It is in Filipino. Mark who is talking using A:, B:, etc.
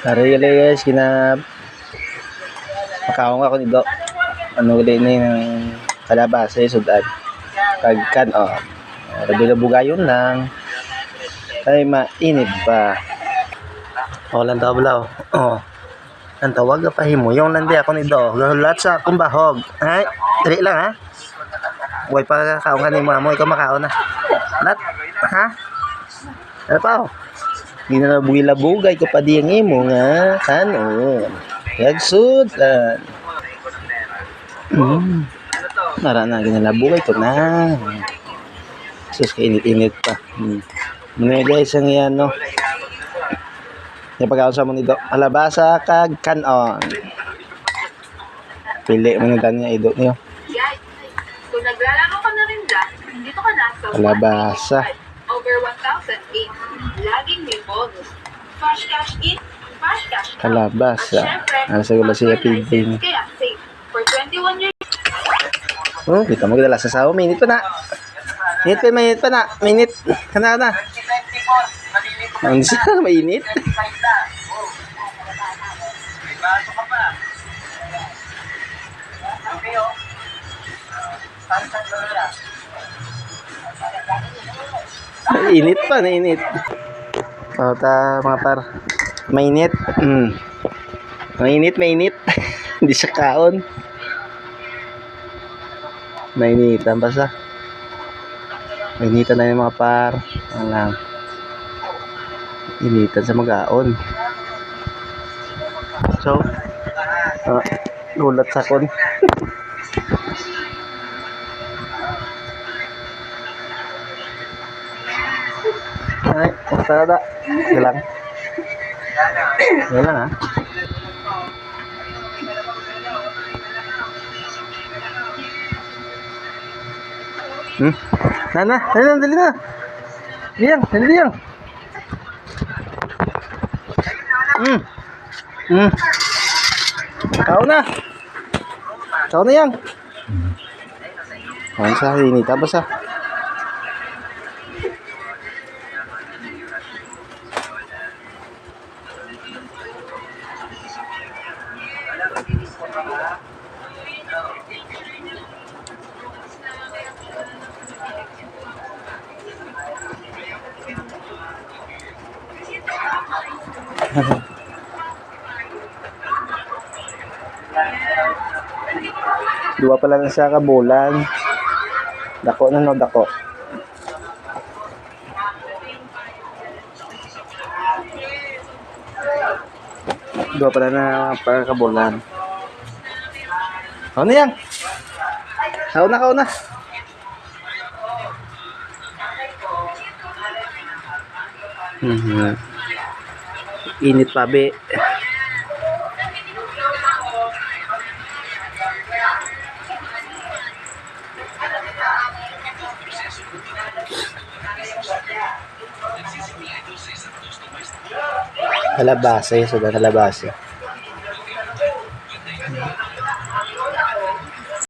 A: Ari guys, makaong ako nito. Ano ulit na yung kalabasa yung sudan. Pagkan, labi-labugayon lang. Ay, mainit pa. Lang tabla, ang tawag na pahimo. Yung landi ako nito. Lahat sa akong bahog. Ay, dali lang ha. Huwag pa kaong ka ni mo. Ikaw makaon na. Lahat, ha? Ano pa Hindi na labugay ko pa diyang imo nga. Kanon. Yagsudan. Nara na, ginalabugay ko na. Sus, kainit-init pa. Muna guys, ang yan, no? Yung pagkaon sa mga nito. Alabasa kag kanon. Pili mo na niya idot niyo.
B: Kung naglalaro ka na rin dyan, dito ka na sa
A: Alabasa.
B: over 1,008. Laging may bonus. Flash cash in, flash cash out.
A: Kalabasa.
B: At
A: Sa gula siya piging.
B: kaya safe. For 21 years.
A: Kita mo gala sa sawo. Minute pa na. Minute pa na. Minute. Kana. Ang siya, mainit. Init pa, nainit. Mga par. Mainit. Mainit. Hindi siya kaon. Mainitan pa siya. Mainitan na yung mga par. Ang lang. Initan sa mag-aon. So, gulat sa kon. Ay, masada. Galang. Galang ha. Dali na. Dali. Kau na yang. Ang sa ini tapos ah. Dua pala na siya kabulan. Dako na no, dako. Dua pala na para kabulan. Ano yan? Kauna. Init pa be. Kalabasa, sudah kalabasa.